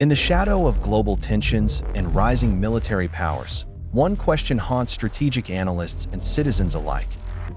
In the shadow of global tensions and rising military powers, one question haunts strategic analysts and citizens alike.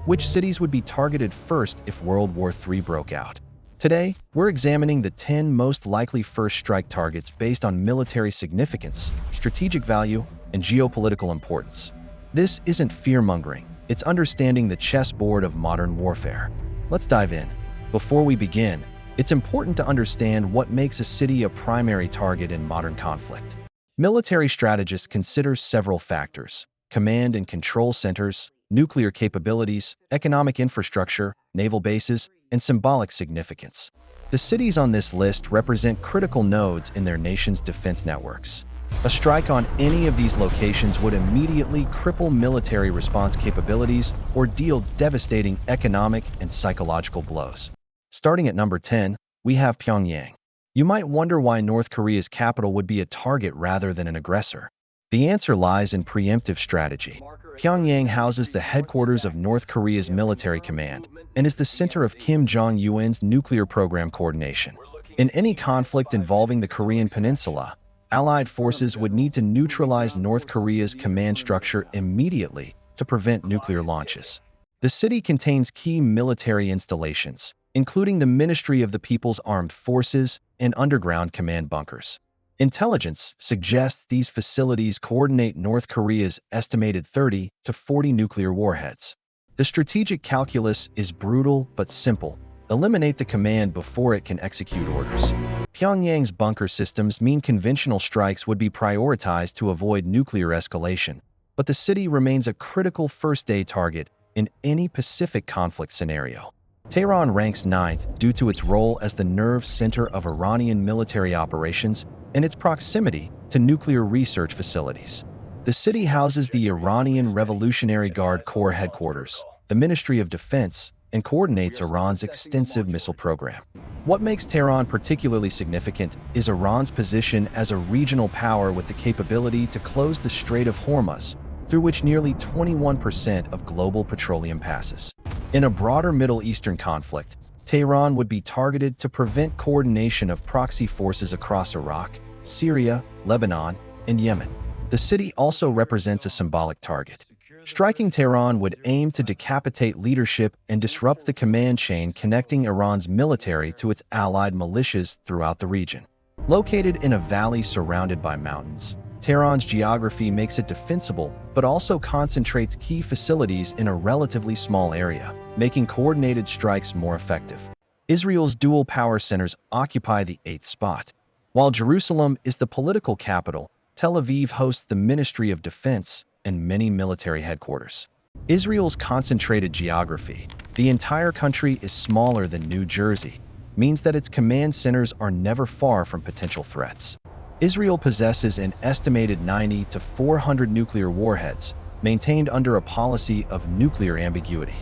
Which cities would be targeted first if World War III broke out? Today, we're examining the 10 most likely first strike targets based on military significance, strategic value, and geopolitical importance. This isn't fear-mongering, it's understanding the chessboard of modern warfare. Let's dive in. Before we begin, it's important to understand what makes a city a primary target in modern conflict. Military strategists consider several factors: command and control centers, nuclear capabilities, economic infrastructure, naval bases, and symbolic significance. The cities on this list represent critical nodes in their nation's defense networks. A strike on any of these locations would immediately cripple military response capabilities or deal devastating economic and psychological blows. Starting at number 10, we have Pyongyang. You might wonder why North Korea's capital would be a target rather than an aggressor. The answer lies in preemptive strategy. Pyongyang houses the headquarters of North Korea's military command and is the center of Kim Jong-un's nuclear program coordination. In any conflict involving the Korean Peninsula, Allied forces would need to neutralize North Korea's command structure immediately to prevent nuclear launches. The city contains key military installations, including the Ministry of the People's Armed Forces and underground command bunkers. Intelligence suggests these facilities coordinate North Korea's estimated 30 to 40 nuclear warheads. The strategic calculus is brutal but simple. Eliminate the command before it can execute orders. Pyongyang's bunker systems mean conventional strikes would be prioritized to avoid nuclear escalation, but the city remains a critical first-day target in any Pacific conflict scenario. Tehran ranks 9th due to its role as the nerve center of Iranian military operations and its proximity to nuclear research facilities. The city houses the Iranian Revolutionary Guard Corps headquarters, the Ministry of Defense, and coordinates Iran's extensive missile program. What makes Tehran particularly significant is Iran's position as a regional power with the capability to close the Strait of Hormuz, through which nearly 21% of global petroleum passes. In a broader Middle Eastern conflict, Tehran would be targeted to prevent coordination of proxy forces across Iraq, Syria, Lebanon, and Yemen. The city also represents a symbolic target. Striking Tehran would aim to decapitate leadership and disrupt the command chain connecting Iran's military to its allied militias throughout the region. Located in a valley surrounded by mountains, Tehran's geography makes it defensible, but also concentrates key facilities in a relatively small area, making coordinated strikes more effective. Israel's dual power centers occupy the 8th spot. While Jerusalem is the political capital, Tel Aviv hosts the Ministry of Defense and many military headquarters. Israel's concentrated geography, the entire country is smaller than New Jersey, means that its command centers are never far from potential threats. Israel possesses an estimated 90 to 400 nuclear warheads, maintained under a policy of nuclear ambiguity.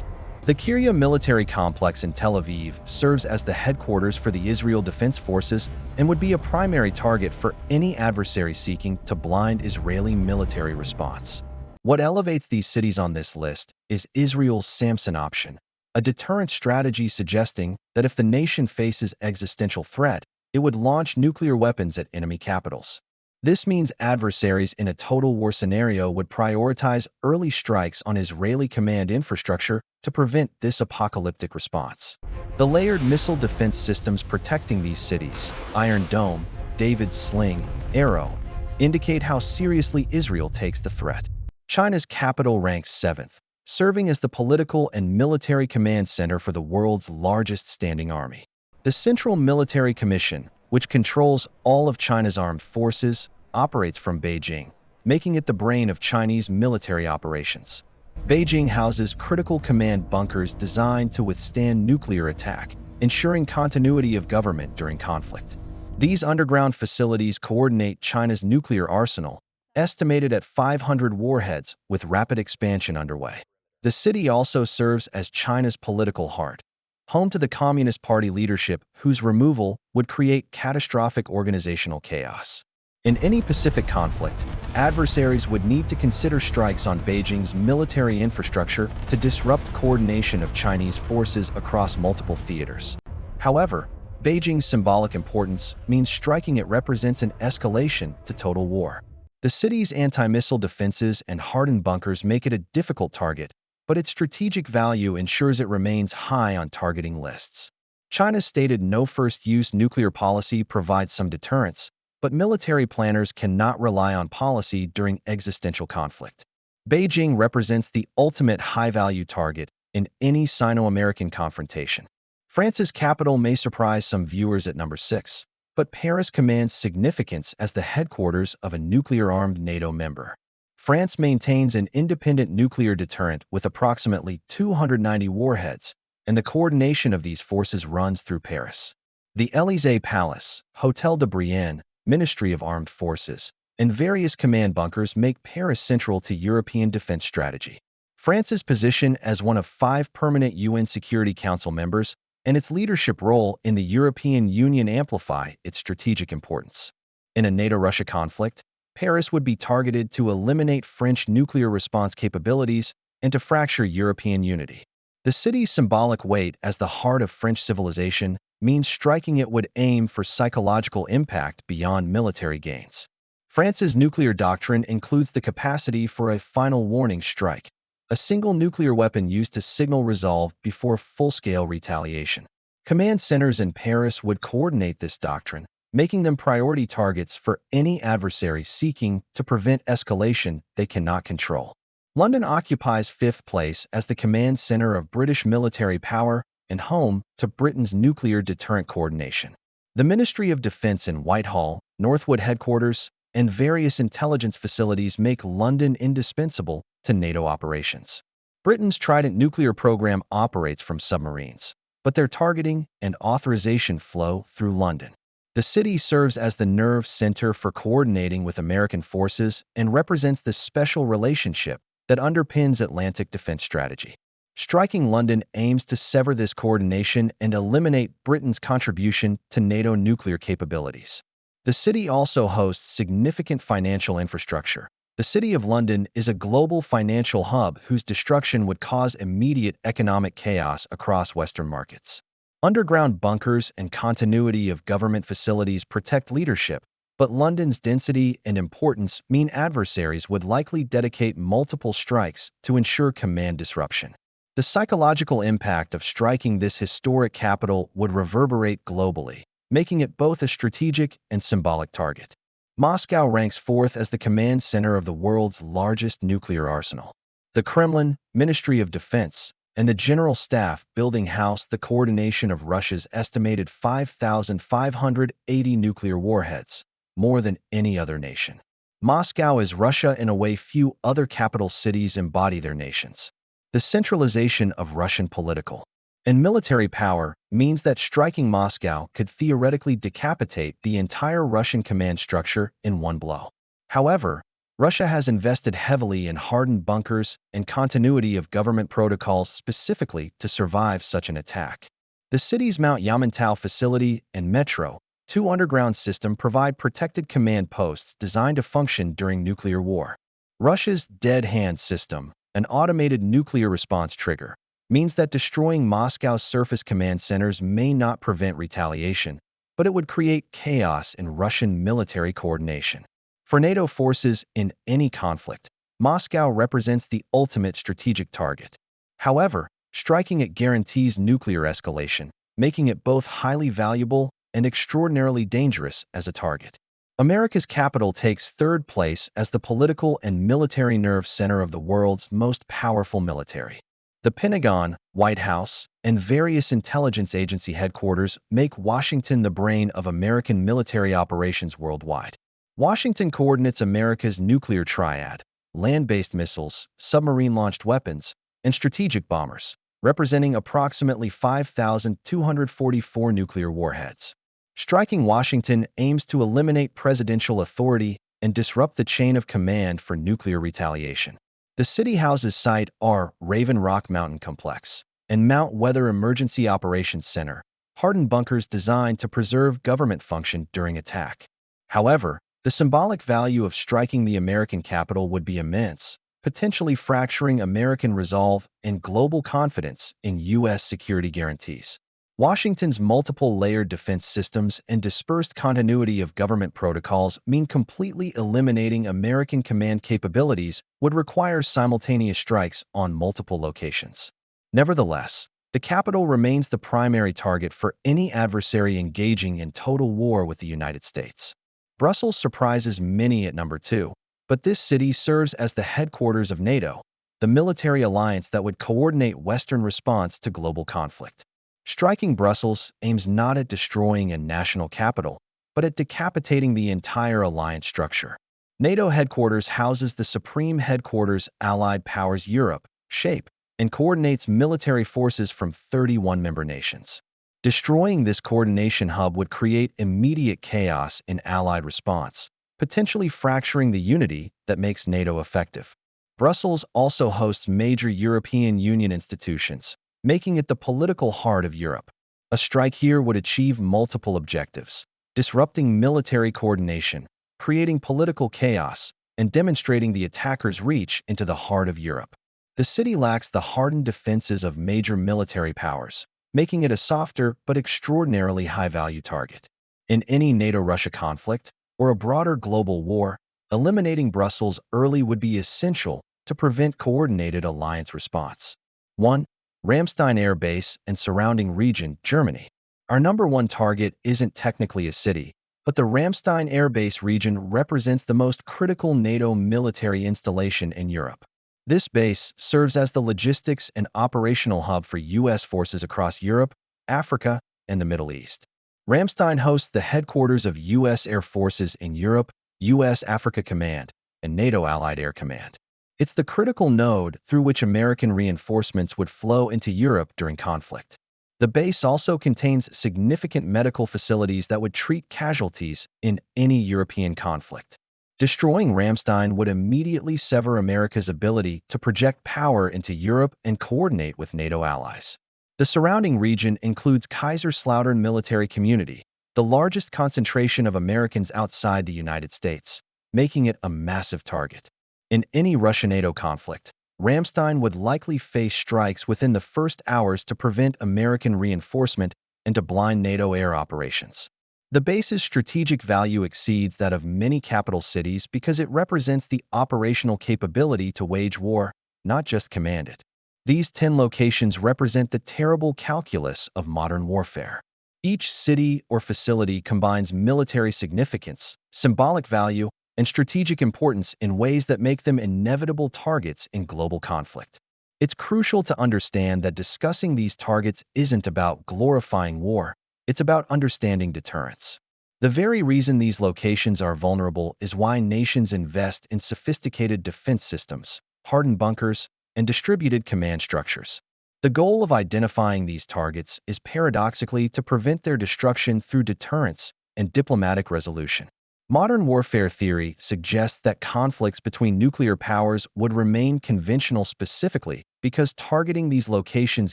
The Kiryat military complex in Tel Aviv serves as the headquarters for the Israel Defense Forces and would be a primary target for any adversary seeking to blind Israeli military response. What elevates these cities on this list is Israel's Samson option, a deterrent strategy suggesting that if the nation faces existential threat, it would launch nuclear weapons at enemy capitals. This means adversaries in a total war scenario would prioritize early strikes on Israeli command infrastructure to prevent this apocalyptic response. The layered missile defense systems protecting these cities, Iron Dome, David's Sling, Arrow, indicate how seriously Israel takes the threat. China's capital ranks 7th, serving as the political and military command center for the world's largest standing army. The Central Military Commission, which controls all of China's armed forces, operates from Beijing, making it the brain of Chinese military operations. Beijing houses critical command bunkers designed to withstand nuclear attack, ensuring continuity of government during conflict. These underground facilities coordinate China's nuclear arsenal, estimated at 500 warheads with rapid expansion underway. The city also serves as China's political heart, home to the Communist Party leadership whose removal would create catastrophic organizational chaos. In any Pacific conflict, adversaries would need to consider strikes on Beijing's military infrastructure to disrupt coordination of Chinese forces across multiple theaters. However, Beijing's symbolic importance means striking it represents an escalation to total war. The city's anti-missile defenses and hardened bunkers make it a difficult target, but its strategic value ensures it remains high on targeting lists. China's stated no-first-use nuclear policy provides some deterrence, but military planners cannot rely on policy during existential conflict. Beijing represents the ultimate high-value target in any Sino-American confrontation. France's capital may surprise some viewers at number 6, but Paris commands significance as the headquarters of a nuclear-armed NATO member. France maintains an independent nuclear deterrent with approximately 290 warheads, and the coordination of these forces runs through Paris. The Élysée Palace, Hôtel de Brienne, Ministry of Armed Forces, and various command bunkers make Paris central to European defense strategy. France's position as one of 5 permanent UN Security Council members and its leadership role in the European Union amplify its strategic importance. In a NATO-Russia conflict, Paris would be targeted to eliminate French nuclear response capabilities and to fracture European unity. The city's symbolic weight as the heart of French civilization means striking it would aim for psychological impact beyond military gains. France's nuclear doctrine includes the capacity for a final warning strike, a single nuclear weapon used to signal resolve before full-scale retaliation. Command centers in Paris would coordinate this doctrine, making them priority targets for any adversary seeking to prevent escalation they cannot control. London occupies 5th place as the command center of British military power and home to Britain's nuclear deterrent coordination. The Ministry of Defense in Whitehall, Northwood headquarters, and various intelligence facilities make London indispensable to NATO operations. Britain's Trident nuclear program operates from submarines, but their targeting and authorization flow through London. The city serves as the nerve center for coordinating with American forces and represents the special relationship that underpins Atlantic defense strategy. Striking London aims to sever this coordination and eliminate Britain's contribution to NATO nuclear capabilities. The city also hosts significant financial infrastructure. The City of London is a global financial hub whose destruction would cause immediate economic chaos across Western markets. Underground bunkers and continuity of government facilities protect leadership, but London's density and importance mean adversaries would likely dedicate multiple strikes to ensure command disruption. The psychological impact of striking this historic capital would reverberate globally, making it both a strategic and symbolic target. Moscow ranks 4th as the command center of the world's largest nuclear arsenal. The Kremlin, Ministry of Defense, and the General Staff building house the coordination of Russia's estimated 5,580 nuclear warheads, more than any other nation. Moscow is Russia in a way few other capital cities embody their nations. The centralization of Russian political and military power means that striking Moscow could theoretically decapitate the entire Russian command structure in one blow. However, Russia has invested heavily in hardened bunkers and continuity of government protocols specifically to survive such an attack. The city's Mount Yamantau facility and Metro, 2 underground system provide protected command posts designed to function during nuclear war. Russia's Dead Hand system, an automated nuclear response trigger, means that destroying Moscow's surface command centers may not prevent retaliation, but it would create chaos in Russian military coordination. For NATO forces in any conflict, Moscow represents the ultimate strategic target. However, striking it guarantees nuclear escalation, making it both highly valuable and extraordinarily dangerous as a target. America's capital takes 3rd place as the political and military nerve center of the world's most powerful military. The Pentagon, White House, and various intelligence agency headquarters make Washington the brain of American military operations worldwide. Washington coordinates America's nuclear triad, land-based missiles, submarine-launched weapons, and strategic bombers, representing approximately 5,244 nuclear warheads. Striking Washington aims to eliminate presidential authority and disrupt the chain of command for nuclear retaliation. The city houses Site R, Raven Rock Mountain Complex, and Mount Weather Emergency Operations Center, hardened bunkers designed to preserve government function during attack. However, the symbolic value of striking the American capital would be immense, potentially fracturing American resolve and global confidence in U.S. security guarantees. Washington's multiple layered defense systems and dispersed continuity of government protocols mean completely eliminating American command capabilities would require simultaneous strikes on multiple locations. Nevertheless, the capital remains the primary target for any adversary engaging in total war with the United States. Brussels surprises many at number 2, but this city serves as the headquarters of NATO, the military alliance that would coordinate Western response to global conflict. Striking Brussels aims not at destroying a national capital, but at decapitating the entire alliance structure. NATO headquarters houses the Supreme Headquarters Allied Powers Europe, SHAPE, and coordinates military forces from 31 member nations. Destroying this coordination hub would create immediate chaos in Allied response, potentially fracturing the unity that makes NATO effective. Brussels also hosts major European Union institutions, making it the political heart of Europe. A strike here would achieve multiple objectives: disrupting military coordination, creating political chaos, and demonstrating the attacker's reach into the heart of Europe. The city lacks the hardened defenses of major military powers, making it a softer but extraordinarily high-value target. In any NATO-Russia conflict, or a broader global war, eliminating Brussels early would be essential to prevent coordinated alliance response. 1. Ramstein Air Base and surrounding region, Germany. Our number 1 target isn't technically a city, but the Ramstein Air Base region represents the most critical NATO military installation in Europe. This base serves as the logistics and operational hub for U.S. forces across Europe, Africa, and the Middle East. Ramstein hosts the headquarters of U.S. Air Forces in Europe, U.S. Africa Command, and NATO Allied Air Command. It's the critical node through which American reinforcements would flow into Europe during conflict. The base also contains significant medical facilities that would treat casualties in any European conflict. Destroying Ramstein would immediately sever America's ability to project power into Europe and coordinate with NATO allies. The surrounding region includes Kaiserslautern military community, the largest concentration of Americans outside the United States, making it a massive target. In any Russia-NATO conflict, Ramstein would likely face strikes within the first hours to prevent American reinforcement and to blind NATO air operations. The base's strategic value exceeds that of many capital cities because it represents the operational capability to wage war, not just command it. These 10 locations represent the terrible calculus of modern warfare. Each city or facility combines military significance, symbolic value, and strategic importance in ways that make them inevitable targets in global conflict. It's crucial to understand that discussing these targets isn't about glorifying war, it's about understanding deterrence. The very reason these locations are vulnerable is why nations invest in sophisticated defense systems, hardened bunkers, and distributed command structures. The goal of identifying these targets is paradoxically to prevent their destruction through deterrence and diplomatic resolution. Modern warfare theory suggests that conflicts between nuclear powers would remain conventional specifically because targeting these locations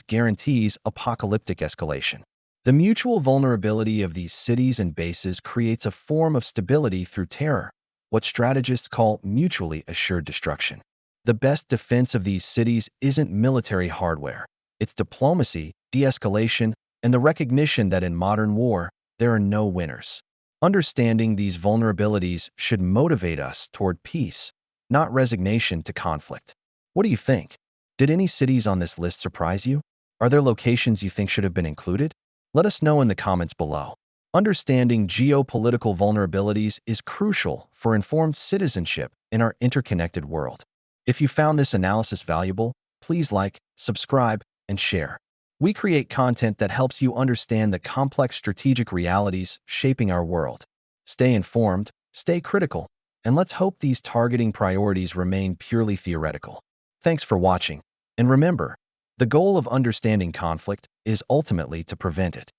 guarantees apocalyptic escalation. The mutual vulnerability of these cities and bases creates a form of stability through terror, what strategists call mutually assured destruction. The best defense of these cities isn't military hardware. It's diplomacy, de-escalation, and the recognition that in modern war, there are no winners. Understanding these vulnerabilities should motivate us toward peace, not resignation to conflict. What do you think? Did any cities on this list surprise you? Are there locations you think should have been included? Let us know in the comments below. Understanding geopolitical vulnerabilities is crucial for informed citizenship in our interconnected world. If you found this analysis valuable, please like, subscribe, and share. We create content that helps you understand the complex strategic realities shaping our world. Stay informed, stay critical, and let's hope these targeting priorities remain purely theoretical. Thanks for watching, and remember, the goal of understanding conflict is ultimately to prevent it.